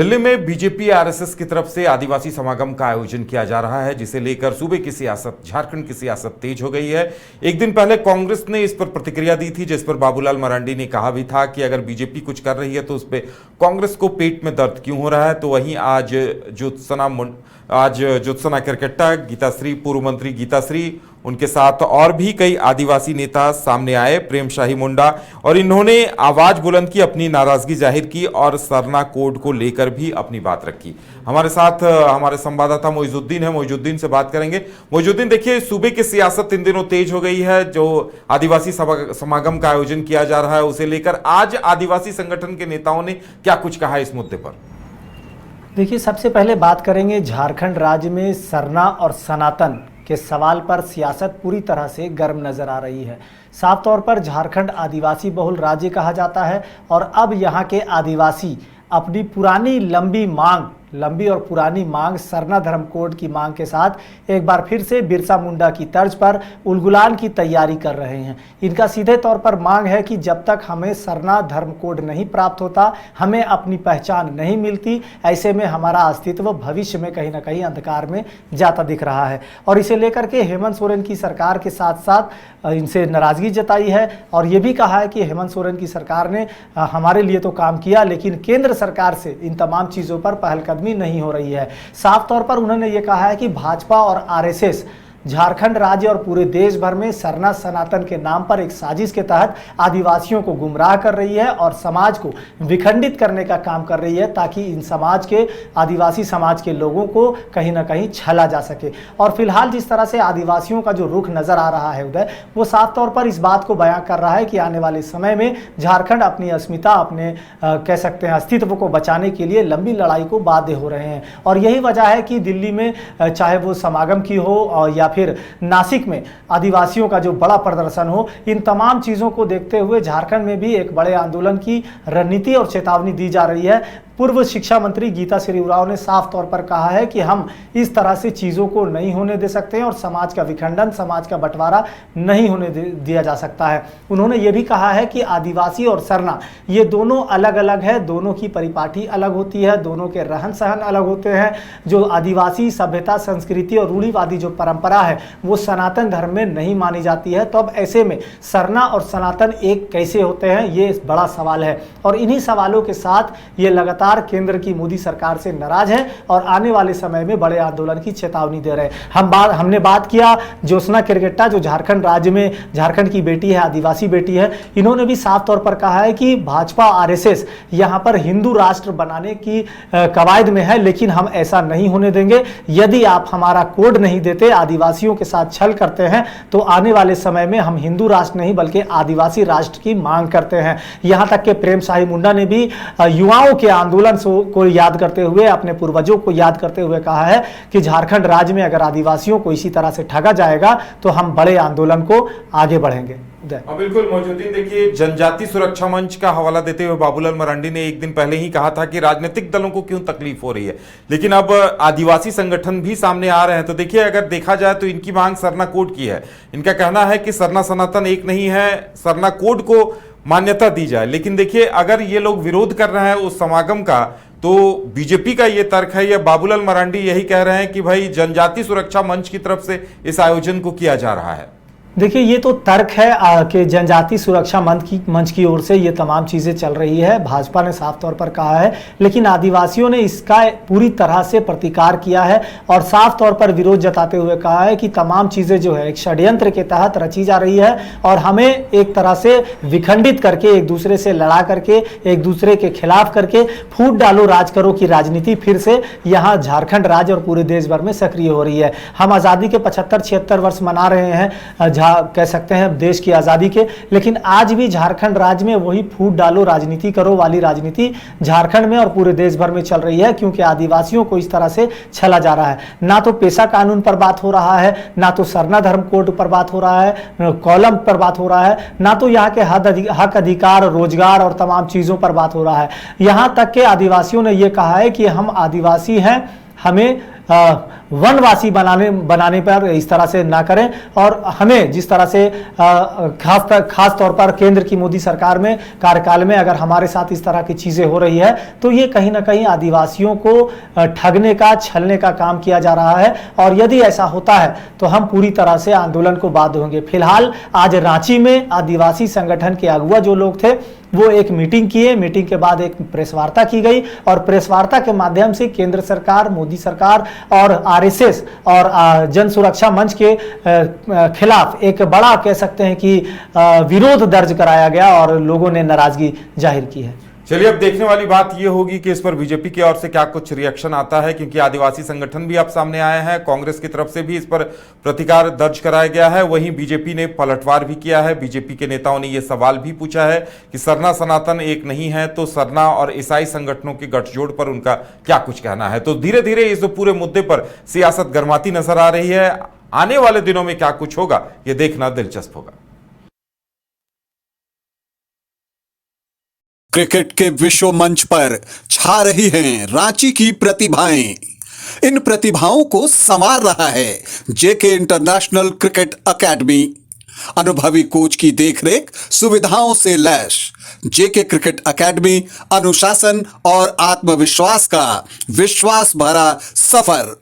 दिल्ली में BJP RSS की तरफ से आदिवासी समागम का आयोजन किया जा रहा है, जिसे लेकर सूबे की सियासत, झारखंड की सियासत तेज हो गई है। एक दिन पहले कांग्रेस ने इस पर प्रतिक्रिया दी थी, जिस पर बाबूलाल मरांडी ने कहा भी था कि अगर बीजेपी कुछ कर रही है तो उस पर कांग्रेस को पेट में दर्द क्यों हो रहा है। तो वहीं आज ज्योत्सना केरकेट्टा, गीताश्री, पूर्व मंत्री गीताश्री, उनके साथ और भी कई आदिवासी नेता सामने आए, प्रेम शाही मुंडा, और इन्होंने आवाज बुलंद की, अपनी नाराजगी जाहिर की और सरना कोड को लेकर भी अपनी बात रखी। हमारे साथ हमारे संवाददाता मोइजुद्दीन है, मोइजुद्दीन से बात करेंगे। मोइजुद्दीन, देखिए सूबे की सियासत इन दिनों तेज हो गई है। जो आदिवासी समागम का आयोजन किया जा रहा है उसे लेकर आज आदिवासी संगठन के नेताओं ने क्या कुछ कहा इस मुद्दे पर? देखिए, सबसे पहले बात करेंगे झारखंड राज्य में सरना और सनातन के सवाल पर सियासत पूरी तरह से गर्म नजर आ रही है। साफ तौर पर झारखंड आदिवासी बहुल राज्य कहा जाता है और अब यहाँ के आदिवासी अपनी लंबी और पुरानी मांग सरना धर्म कोड की मांग के साथ एक बार फिर से बिरसा मुंडा की तर्ज पर उलगुलान की तैयारी कर रहे हैं। इनका सीधे तौर पर मांग है कि जब तक हमें सरना धर्म कोड नहीं प्राप्त होता, हमें अपनी पहचान नहीं मिलती, ऐसे में हमारा अस्तित्व भविष्य में कहीं ना कहीं अंधकार में जाता दिख रहा है। और इसे लेकर के हेमंत सोरेन की सरकार के साथ साथ इनसे नाराजगी जताई है और ये भी कहा है कि हेमंत सोरेन की सरकार ने हमारे लिए तो काम किया, लेकिन केंद्र सरकार से इन तमाम चीज़ों पर पहलकदमी नहीं हो रही है। साफ तौर पर उन्होंने ये कहा है कि भाजपा और आरएसएस झारखंड राज्य और पूरे देश भर में सरना सनातन के नाम पर एक साजिश के तहत आदिवासियों को गुमराह कर रही है और समाज को विखंडित करने का काम कर रही है, ताकि इन समाज के आदिवासी समाज के लोगों को कहीं ना कहीं छला जा सके। और फिलहाल जिस तरह से आदिवासियों का जो रुख नजर आ रहा है उदय, वो साफ तौर पर इस बात को बयां कर रहा है कि आने वाले समय में झारखंड अपनी अस्मिता, अपने कह सकते हैं अस्तित्व को बचाने के लिए लंबी लड़ाई को बाध्य हो रहे हैं। और यही वजह है कि दिल्ली में चाहे वो समागम की हो या फिर नासिक में आदिवासियों का जो बड़ा प्रदर्शन हो, इन तमाम चीजों को देखते हुए झारखंड में भी एक बड़े आंदोलन की रणनीति और चेतावनी दी जा रही है। पूर्व शिक्षा मंत्री गीताश्री उरांव ने साफ तौर पर कहा है कि हम इस तरह से चीज़ों को नहीं होने दे सकते हैं और समाज का विखंडन, समाज का बंटवारा नहीं होने दिया जा सकता है। उन्होंने ये भी कहा है कि आदिवासी और सरना ये दोनों अलग अलग है, दोनों की परिपाटी अलग होती है, दोनों के रहन सहन अलग होते हैं। जो आदिवासी सभ्यता, संस्कृति और रूढ़िवादी जो परंपरा है वो सनातन धर्म में नहीं मानी जाती है। तो अब ऐसे में सरना और सनातन एक कैसे होते हैं, ये बड़ा सवाल है। और इन्हीं सवालों के साथ ये लगातार केंद्र की मोदी सरकार से नाराज है और आने वाले समय में बड़े आंदोलन की चेतावनी दे रहे हैं। हमने बात किया ज्योत्सना केरकेट्टा, जो झारखंड राज्य में झारखंड की बेटी है, आदिवासी बेटी है। इन्होंने भी साफ तौर पर कहा है कि भाजपा आरएसएस यहां पर हिंदू राष्ट्र बनाने की कवायद में है, लेकिन हम ऐसा नहीं होने देंगे। यदि आप हमारा कोड नहीं देते, आदिवासियों के साथ छल करते हैं, तो आने वाले समय में हम हिंदू राष्ट्र नहीं बल्कि आदिवासी राष्ट्र की मांग करते हैं। यहां तक कि प्रेम शाही मुंडा ने भी युवाओं के आंदोलन को याद करते हुए, अपने पूर्वजों को याद करते हुए कहा है कि झारखंड राज्य में अगर आदिवासियों को इसी तरह से ठगा जाएगा तो हम बड़े आंदोलन को आगे बढ़ेंगे। बिल्कुल मौजूदीन, देखिए जनजाति सुरक्षा मंच का हवाला देते हुए बाबूलाल मरांडी ने एक दिन पहले ही कहा था कि राजनीतिक दलों को क्यों तकलीफ हो रही है, लेकिन अब आदिवासी संगठन भी सामने आ रहे हैं। तो देखिए, अगर देखा जाए तो इनकी मांग सरना कोड की है। इनका कहना है कि सरना सनातन एक नहीं है, सरना कोड को मान्यता दी जाए। लेकिन देखिए, अगर ये लोग विरोध कर रहे हैं उस समागम का, तो बीजेपी का ये तर्क है, या बाबूलाल मरांडी यही कह रहे हैं कि भाई जनजाति सुरक्षा मंच की तरफ से इस आयोजन को किया जा रहा है। देखिए, ये तो तर्क है कि जनजाति सुरक्षा मंच की ओर से ये तमाम चीज़ें चल रही है, भाजपा ने साफ तौर पर कहा है, लेकिन आदिवासियों ने इसका पूरी तरह से प्रतिकार किया है और साफ तौर पर विरोध जताते हुए कहा है कि तमाम चीज़ें जो है एक षड्यंत्र के तहत रची जा रही है और हमें एक तरह से विखंडित करके, एक दूसरे से लड़ा करके, एक दूसरे के खिलाफ करके फूट डालो राज करो की राजनीति फिर से यहाँ झारखंड राज्य और पूरे देश भर में सक्रिय हो रही है। हम आज़ादी के 75-76 वर्ष मना रहे हैं, कह सकते हैं देश की आज़ादी के, लेकिन आज भी झारखंड राज्य में वही फूट डालो राजनीति करो वाली राजनीति झारखंड में और पूरे देश भर में चल रही है, क्योंकि आदिवासियों को इस तरह से छला जा रहा है। ना तो पेशा कानून पर बात हो रहा है, ना तो सरना धर्म कोड पर बात हो रहा है, कॉलम पर बात हो रहा है, ना तो यहाँ के हक अधिकार, रोजगार और तमाम चीज़ों पर बात हो रहा है। यहाँ तक के आदिवासियों ने यह कहा है कि हम आदिवासी हैं, हमें वनवासी बनाने पर इस तरह से ना करें। और हमें जिस तरह से खास तौर पर केंद्र की मोदी सरकार में कार्यकाल में अगर हमारे साथ इस तरह की चीजें हो रही है तो ये कहीं ना कहीं आदिवासियों को ठगने का, छलने का काम किया जा रहा है। और यदि ऐसा होता है तो हम पूरी तरह से आंदोलन को बाध्य होंगे। फिलहाल आज रांची में आदिवासी संगठन के अगुवा जो लोग थे वो एक मीटिंग किए, मीटिंग के बाद एक प्रेस वार्ता की गई और प्रेस वार्ता के माध्यम से केंद्र सरकार, मोदी सरकार और आरएसएस और जन सुरक्षा मंच के खिलाफ एक बड़ा कह सकते हैं कि विरोध दर्ज कराया गया और लोगों ने नाराजगी जाहिर की है। चलिए, अब देखने वाली बात यह होगी कि इस पर बीजेपी की ओर से क्या कुछ रिएक्शन आता है, क्योंकि आदिवासी संगठन भी अब सामने आए हैं, कांग्रेस की तरफ से भी इस पर प्रतिकार दर्ज कराया गया है, वहीं बीजेपी ने पलटवार भी किया है। बीजेपी के नेताओं ने यह सवाल भी पूछा है कि सरना सनातन एक नहीं है, तो सरना और ईसाई संगठनों के गठजोड़ पर उनका क्या कुछ कहना है। तो धीरे धीरे इस पूरे मुद्दे पर सियासत गर्माती नजर आ रही है। आने वाले दिनों में क्या कुछ होगा, यह देखना दिलचस्प होगा। क्रिकेट के विश्व मंच पर छा रही हैं रांची की प्रतिभाएं। इन प्रतिभाओं को संवार रहा है जेके इंटरनेशनल क्रिकेट एकेडमी। अनुभवी कोच की देखरेख, सुविधाओं से लैस जेके क्रिकेट एकेडमी अनुशासन और आत्मविश्वास का विश्वास भरा सफर।